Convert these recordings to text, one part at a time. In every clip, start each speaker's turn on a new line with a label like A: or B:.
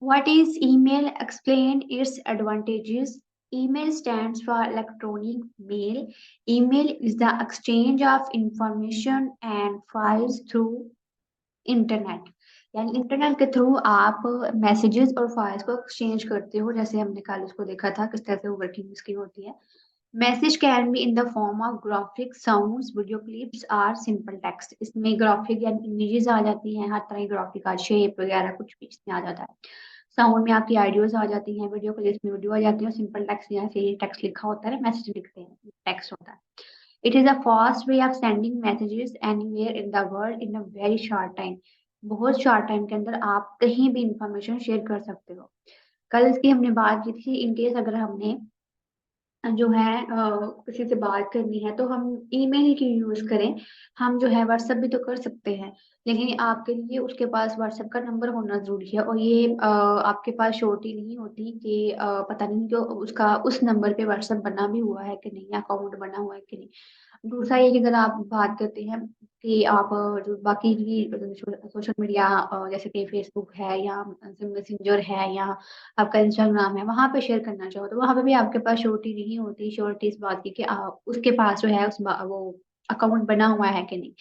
A: What is email? Explain its advantages. Email stands for electronic mail. Email is the exchange of information and files through internet. यानी internet के through आप messages और files को exchange करते हो, जैसे हमने कल उसको देखा था किस तरह से वो वर्किंग इसकी होती है। Message can be in the form of graphic, sounds, video clips or simple text. इसमें ग्राफिक यानी इमेजेस आ जाती हैं, हर तरह की ग्राफिक का शेप वगैरह कुछ भी इसमें आ जाता है। साउंड में आपकी ऑडियोज आ जाती हैं, वीडियो क्लिप्स में वीडियो आ जाती है, सिंपल टेक्स्ट जैसे टेक्स्ट लिखा होता है, मैसेज लिखते हैं टेक्स्ट होता है। It is a fast way of sending messages anywhere in the world in a very short time. बहुत शॉर्ट टाइम के अंदर आप कहीं भी इंफॉर्मेशन शेयर कर सकते हो। कल इसकी हमने बात की थी, इन केस अगर हमने जो है किसी से बात करनी है तो हम ईमेल की यूज करें। हम जो है व्हाट्सएप भी तो कर सकते हैं, लेकिन आपके लिए उसके पास व्हाट्सएप का नंबर होना जरूरी है, और ये आपके पास श्योरिटी नहीं होती कि पता नहीं जो उसका उस नंबर पे व्हाट्सएप बना भी हुआ है कि नहीं, अकाउंट बना हुआ है कि नहीं। दूसरा ये कि अगर आप बात करते हैं कि आप जो बाकी की सोशल मीडिया जैसे कि फेसबुक है या मैसेंजर है या आपका इंस्टाग्राम है, वहां पे शेयर करना चाहो तो वहां पे भी आपके पास श्योरिटी नहीं होती। श्योरिटी इस बात की कि आप उसके पास जो है वो अकाउंट बना हुआ है कि नहीं।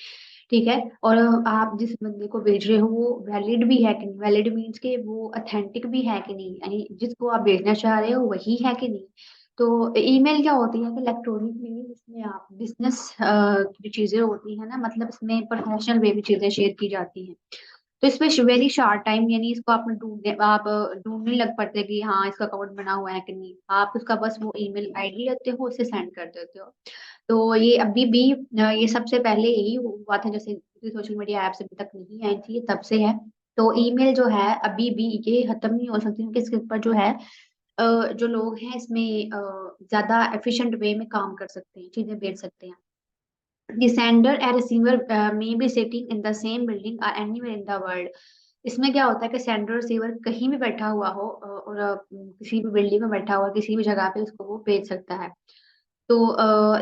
A: ठीक है। और आप जिस बंदे को भेज रहे हो वो वैलिड भी है कि नहीं, वैलिड मीन्स के वो अथेंटिक भी है कि नहीं, यानी जिसको आप भेजना चाह रहे हो वही है कि नहीं। तो ईमेल क्या होती है कि इलेक्ट्रॉनिक मेल, इसमें आप बिजनेस की जो चीजें होती है ना, मतलब इसमें प्रोफेशनल वे में चीजें शेयर की जाती हैं। तो इसमें वेरी शॉर्ट टाइम, यानी इसको आपने ढूंढने लग पड़ते कि हाँ इसका अकाउंट बना हुआ है कि नहीं, आप उसका बस वो ईमेल आईडी लेते हो, उसे सेंड कर देते हो। तो ये अभी भी ये सबसे पहले यही हुआ था, जैसे सोशल मीडिया ऐप्स अभी तक नहीं आई थी, ये तब से है। तो ईमेल जो है अभी भी ये खत्म नहीं हो सकती, क्योंकि इसके ऊपर जो है जो लोग हैं इसमें ज्यादा एफिशिएंट वे में काम कर सकते हैं, चीजें भेज सकते हैं। The sender and receiver may be sitting in the same building or anywhere in the world. इसमें क्या होता है कि सेंडर रिसीवर कहीं भी बैठा हुआ हो और किसी भी बिल्डिंग में बैठा हुआ किसी भी जगह पे उसको वो भेज सकता है। तो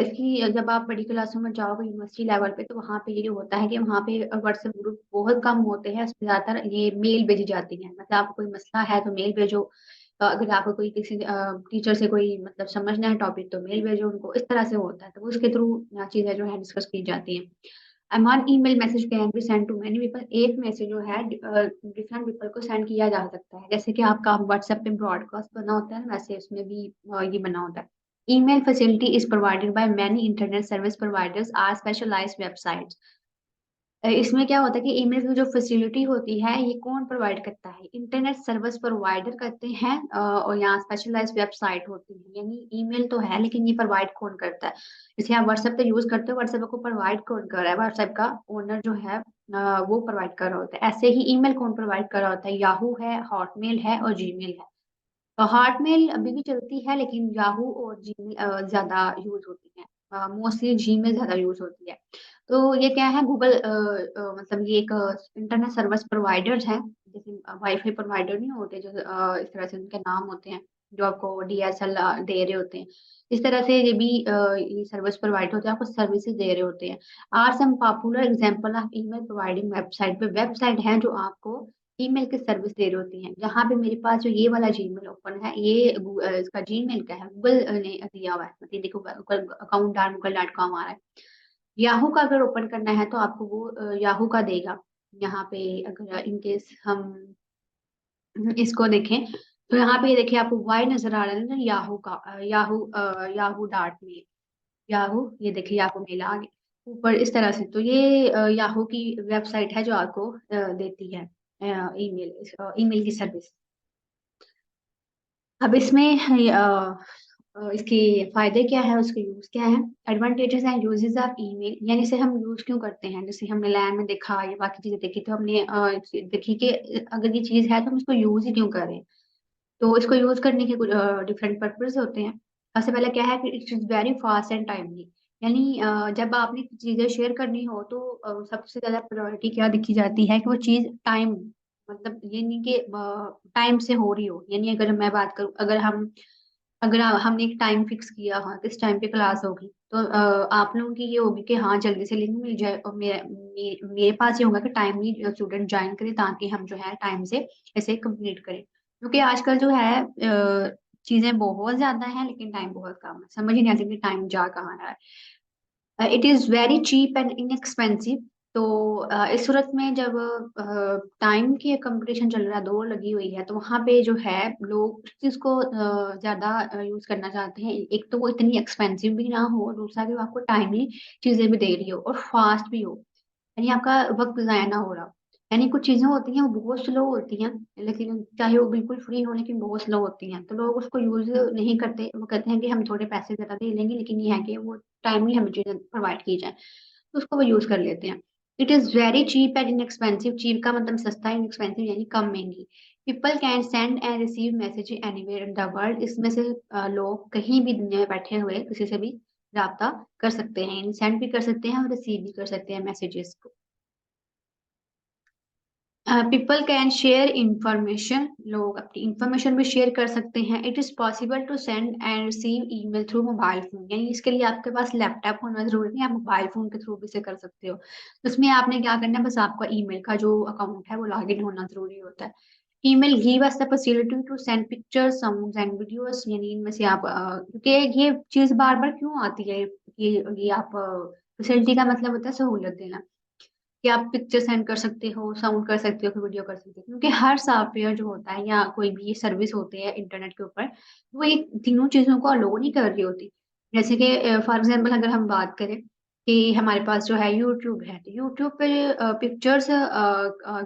A: इसकी जब आप बड़ी क्लासों में जाओगे यूनिवर्सिटी लेवल पे, तो वहाँ पे ये होता है कि वहाँ पे व्हाट्सएप ग्रुप बहुत कम होते हैं, उसमें ज्यादातर ये मेल भेजी जाती है। मतलब आपको कोई मसला है तो मेल भेजो, अगर आपको कोई किसी टीचर से कोई मतलब समझना है टॉपिक तो मेल भेजो उनको, इस तरह से होता है। तो वो उसके थ्रू चीजें जो है डिस्कस की जाती हैं। One email message can be send to many people. एक मैसेज जो है डिफरेंट पीपल को सेंड किया जा सकता है, जैसे कि आपका व्हाट्सएप पे ब्रॉडकास्ट बना होता है ना, वैसे उसमें भी ये बना होता है। Email facility is provided by many internet service providers or specialized websites. इसमें क्या होता है कि ईमेल की जो फैसिलिटी होती है ये कौन प्रोवाइड करता है, इंटरनेट सर्विस प्रोवाइडर करते हैं, और यहाँ स्पेशलाइज्ड वेबसाइट होती है। यानी ईमेल तो है लेकिन ये प्रोवाइड कौन करता है। जैसे आप व्हाट्सएप पे यूज करते हो, व्हाट्सएप को प्रोवाइड कौन कर रहा है, व्हाट्सएप का ओनर जो है वो प्रोवाइड कर रहा होता है। ऐसे ही ईमेल कौन प्रोवाइड कर रहा होता है, याहू है, हॉटमेल है और जीमेल है। हॉटमेल अभी भी चलती है लेकिन याहू और जीमेल ज्यादा यूज होती है, मोस्टली जीमेल ज्यादा यूज होती है। तो ये क्या है, गूगल मतलब ये एक इंटरनेट सर्विस प्रोवाइडर्स हैं, जैसे वाईफाई प्रोवाइडर नहीं होते जो इस तरह से उनके नाम होते हैं, जो आपको डीएसएल दे रहे होते हैं। इस तरह से ये भी ये सर्विस प्रोवाइडर होते हैं, आपको सर्विसेज दे रहे होते हैं। Are some popular example of email providing website. पे वेबसाइट हैं जो आपको ईमेल की सर्विस दे रही होती हैं। जहाँ पे मेरे पास जो ये वाला जीमेल ओपन है, ये इसका जीमेल का है, गूगल ने दिया हुआ है, मतलब देखो Google account dot Google dot com आ रहा है। याहू का अगर ओपन करना है तो आपको वो याहू का देगा। यहाँ पे अगर इनकेस हम इसको देखें तो यहाँ पे देखिए आपको वाई नजर आ रहा है ना, याहू का याहू डॉट में, याहू ये देखिए याहू मेल आ गया ऊपर इस तरह से। तो ये याहू की वेबसाइट है जो आपको देती है ईमेल ईमेल की सर्विस। अब इसमें इसके फायदे क्या है, उसके यूज क्या है। Advantages and uses of email, यानी इसे हम यूज क्यों करते हैं। जैसे हमने लैन में देखा या बाकी चीजें देखी, तो हमने देखी कि अगर ये चीज है तो हम इसको यूज ही क्यों करें। तो इसको यूज करने के कुछ डिफरेंट पर्पज होते हैं। सबसे पहले क्या है कि it is very fast and timely. यानी जब आपने चीजें शेयर करनी हो तो सबसे ज्यादा प्रायोरिटी क्या दिखी जाती है कि वो चीज टाइम, मतलब ये नहीं कि टाइम से हो रही हो। यानी अगर मैं बात करूं, अगर हमने एक टाइम फिक्स किया, हाँ किस टाइम पे क्लास होगी, तो आप लोगों की ये होगी कि हाँ जल्दी से लिंक मिल जाए, और मेरे पास ये होगा कि टाइमली स्टूडेंट ज्वाइन करे ताकि हम जो है टाइम से इसे कंप्लीट करें। क्योंकि आजकल जो है चीजें बहुत ज्यादा हैं लेकिन टाइम बहुत कम है, समझ ही नहीं आती कि टाइम जा कहाँ रहा है। It is very cheap and inexpensive. तो इस सूरत में जब टाइम की कंपटीशन चल रहा है, दौड़ लगी हुई है, तो वहाँ पे जो है लोग इस चीज़ को ज़्यादा यूज़ करना चाहते हैं। एक तो वो इतनी एक्सपेंसिव भी ना हो, दूसरा कि वो आपको टाइमली चीज़ें भी दे रही हो और फास्ट भी हो, यानी आपका वक्त ज़ाया ना हो रहा हो। यानी कुछ चीज़ें होती हैं वो बहुत स्लो होती हैं, लेकिन चाहे वो बिल्कुल फ्री हो लेकिन बहुत स्लो होती हैं, तो लोग उसको यूज़ नहीं करते। वो कहते हैं कि हम थोड़े पैसे ज़्यादा दे लेंगे, लेकिन ये है कि वो टाइमली हमें चीज़ें प्रोवाइड की जाए, तो उसको वो यूज़ कर लेते हैं। It is very cheap and inexpensive. Cheap का मतलब सस्ता, इनएक्सपेंसिव यानी कम महंगी। People can send and receive message anywhere in the world. इसमें से लोग कहीं भी दुनिया में बैठे हुए किसी से भी राब्ता कर सकते हैं, सेंड भी कर सकते हैं और रिसीव भी कर सकते हैं मैसेजेस को। People can share information. लोग अपनी इंफॉर्मेशन भी शेयर कर सकते हैं। It is possible to send and receive email through mobile phone, यानी इसके लिए आपके पास लैपटॉप होना जरूरी नहीं, आप मोबाइल फोन के थ्रू भी इसे कर सकते हो। उसमें आपने क्या करना है, बस आपका ईमेल का जो अकाउंट है वो लॉगिन होना जरूरी होता है। Email give us the facility to send pictures, sounds and videos, यानी इनमें से आप क्योंकि ये चीज बार बार क्यों आती है, ये आप फैसिलिटी का मतलब होता है सहूलियत देना, कि आप पिक्चर सेंड कर सकते हो, साउंड कर सकते हो, फिर वीडियो कर सकते हो। क्योंकि हर सॉफ्टवेयर जो होता है या कोई भी सर्विस होती है इंटरनेट के ऊपर, वो ये तीनों चीजों को अलो नहीं कर रही होती। जैसे कि फॉर एग्जांपल अगर हम बात करें कि हमारे पास जो है यूट्यूब है, तो यूट्यूब पे पिक्चर्स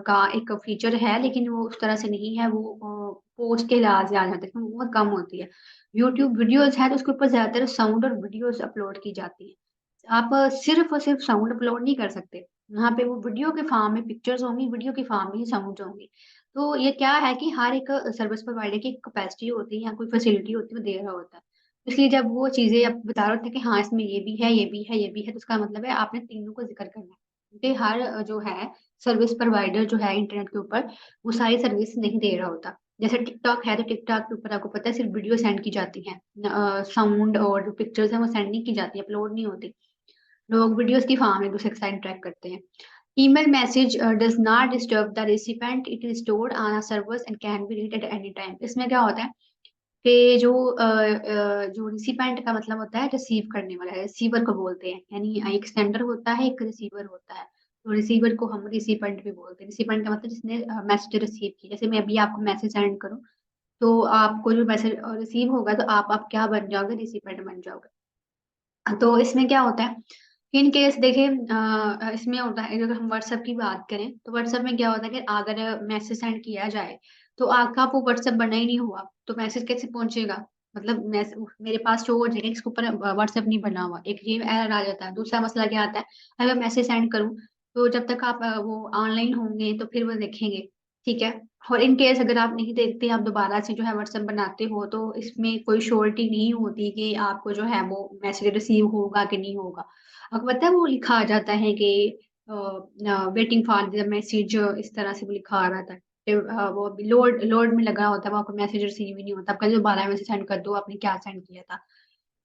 A: का एक फीचर है, लेकिन वो उस तरह से नहीं है, वो पोस्ट के लिहाज से आ जाता है, क्योंकि वो बहुत कम होती है। यूट्यूब वीडियोस है तो उसके ऊपर ज्यादातर साउंड और वीडियोस अपलोड की जाती है। आप सिर्फ और सिर्फ साउंड अपलोड नहीं कर सकते, यहाँ पे वो वीडियो के फॉर्म में पिक्चर्स होंगी, वीडियो के फॉर्म में ही साउंड होंगी। तो ये क्या है कि हर एक सर्विस प्रोवाइडर की कैपेसिटी होती है या कोई फैसिलिटी होती है, वो दे रहा होता है। इसलिए जब वो चीजें आप बता रहे थे कि हाँ इसमें ये भी है, ये भी है, ये भी है, तो उसका मतलब है आपने तीनों को जिक्र करना है। क्योंकि हर जो है सर्विस प्रोवाइडर जो है इंटरनेट के ऊपर, वो सारी सर्विस नहीं दे रहा होता। जैसे टिकटॉक है, तो टिकटॉक के ऊपर आपको पता है सिर्फ वीडियो सेंड की जाती है, साउंड और जो पिक्चर्स है वो सेंड नहीं की जाती, अपलोड नहीं होती। लोग वीडियोस की फॉर्म एक दूसरे के साथ इंटरेक्ट करते हैं। Email message does not disturb the recipient, it is stored on a servers and can be read at any time. इसमें क्या होता है कि जो रिसिपेंट का मतलब होता है रिसीव करने वाला है, रिसीवर को बोलते हैं, यानी एक सेंडर होता है, एक रिसीवर होता है। तो रिसीवर को हम रिसिपेंट भी बोलते हैं। रिसिपेंट का मतलब जिसने मैसेज रिसीव किया। जैसे मैं अभी आपको मैसेज सेंड करूँ, तो आपको जो मैसेज रिसीव होगा, तो आप क्या बन जाओगे, रिसिपेंट बन जाओगे। तो इसमें क्या होता है, इन केस देखिए इसमें होता है, अगर हम व्हाट्सएप की बात करें, तो व्हाट्सएप में क्या होता है कि अगर मैसेज सेंड किया जाए, तो आपका वो व्हाट्सएप बना ही नहीं हुआ, तो मैसेज कैसे पहुंचेगा। मतलब मेरे पास शो हो जाएगा इसके ऊपर व्हाट्सएप नहीं बना हुआ, एक ये एरर आ जाता है। दूसरा मसला क्या आता है, अगर मैसेज सेंड करूं, तो जब तक आप वो ऑनलाइन होंगे तो फिर वो देखेंगे, ठीक है। और इन केस अगर आप नहीं देखते, आप दोबारा से जो है व्हाट्सएप बनाते हो, तो इसमें कोई श्योरिटी नहीं होती कि आपको जो है वो मैसेज रिसीव होगा कि नहीं होगा। आपको पता है वो लिखा आ जाता है कि वेटिंग फॉर द मैसेज, इस तरह से वो लिखा आ रहा था कि, वो लोड लोड में लगा होता है, वो आपको मैसेज रिसीव ही नहीं होता। आप कल दोबारा मैसेज सेंड कर दो आपने क्या सेंड किया था,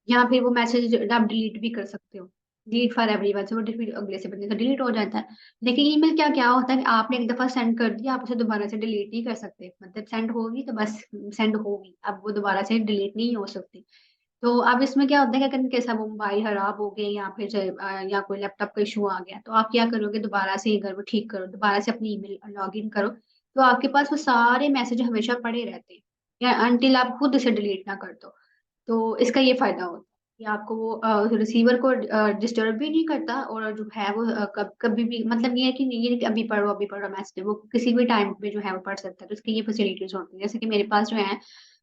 A: या फिर वो मैसेज आप डिलीट भी कर सकते हो। डिलीट फॉर एवरीवन से वो फिर अगले से बंदे का डिलीट हो जाता है। लेकिन ईमेल क्या क्या होता है कि आपने एक दफा सेंड कर दिया, आप उसे दोबारा से डिलीट नहीं कर सकते। मतलब सेंड होगी तो बस सेंड होगी, अब वो दोबारा से डिलीट नहीं हो सकती। तो अब इसमें क्या होता है कि अगर कैसा वो मोबाइल खराब हो गए, या फिर या कोई लैपटॉप का इशू आ गया, तो आप क्या करोगे, दोबारा से अगर वो ठीक करो, दोबारा से अपनी ईमेल लॉग इन करो, तो आपके पास वो सारे मैसेज हमेशा पड़े रहते हैं, या अनटिल आप खुद इसे डिलीट ना कर दो। तो इसका ये फायदा होता है कि आपको वो रिसीवर को डिस्टर्ब भी नहीं करता, और जो है वो कभी भी, मतलब ये है कि नहीं, ये नहीं कि अभी पढ़ो मैसेज, वो किसी भी टाइम पे जो है वो पढ़ सकता है। तो इसकी ये फैसिलिटीज होती है। जैसे कि मेरे पास जो है,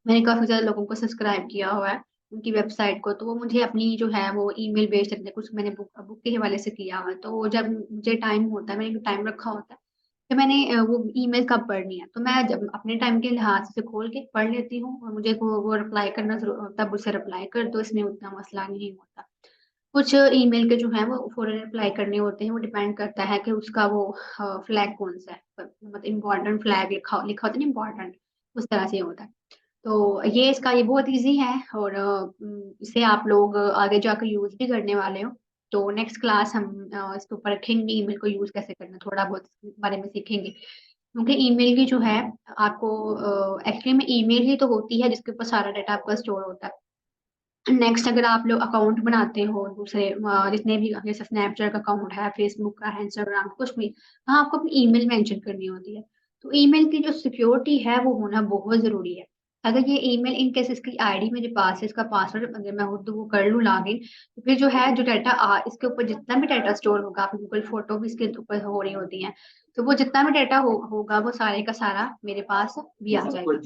A: मैंने काफी ज्यादा लोगों को सब्सक्राइब किया हुआ है उनकी वेबसाइट को, तो वो मुझे अपनी जो है वो ईमेल भेज सकते हैं। कुछ मैंने बुक के हवाले से किया हुआ है, तो जब मुझे टाइम होता है, मैंने टाइम रखा होता है कि मैंने वो ईमेल कब पढ़नी है, तो मैं जब अपने टाइम के लिहाज से खोल के पढ़ लेती हूँ, और मुझे वो रिप्लाई करना तब उसे रिप्लाई कर दो, इसमें उतना मसला नहीं होता। कुछ ईमेल के जो है वो फौरन रिप्लाई करने होते हैं, वो डिपेंड करता है कि उसका वो फ्लैग कौन सा है, मतलब इम्पोर्टेंट फ्लैग लिखा लिखा होता है ना, इम्पोर्टेंट, उस तरह से होता है। तो ये बहुत इजी है, और इसे आप लोग आगे जाकर यूज भी करने वाले हो। तो नेक्स्ट क्लास हम इसके ऊपर रखेंगे, ईमेल को यूज कैसे करना, थोड़ा बहुत इसके बारे में सीखेंगे। क्योंकि ईमेल की जो है आपको एक्चुअली में ईमेल ही तो होती है जिसके ऊपर सारा डाटा आपका स्टोर होता है। नेक्स्ट अगर आप लोग अकाउंट बनाते हो दूसरे जितने भी जैसे स्नैपचैट का अकाउंट है, फेसबुक का है, इंस्टाग्राम कुछ भी, वहाँ आपको अपनी ईमेल मेंशन करनी होती है। तो ईमेल की जो सिक्योरिटी है वो होना बहुत जरूरी है। अगर ये ईमेल इन केस इसकी आईडी मेरे पास है, इसका पासवर्ड अगर मैं खुद वो कर लूँ लॉगिन, तो फिर जो है जो डाटा इसके ऊपर जितना भी डाटा स्टोर होगा, आपकी गूगल फोटो भी इसके ऊपर हो रही होती है, तो वो जितना भी डाटा होगा वो सारे का सारा मेरे पास भी आ जाएगा।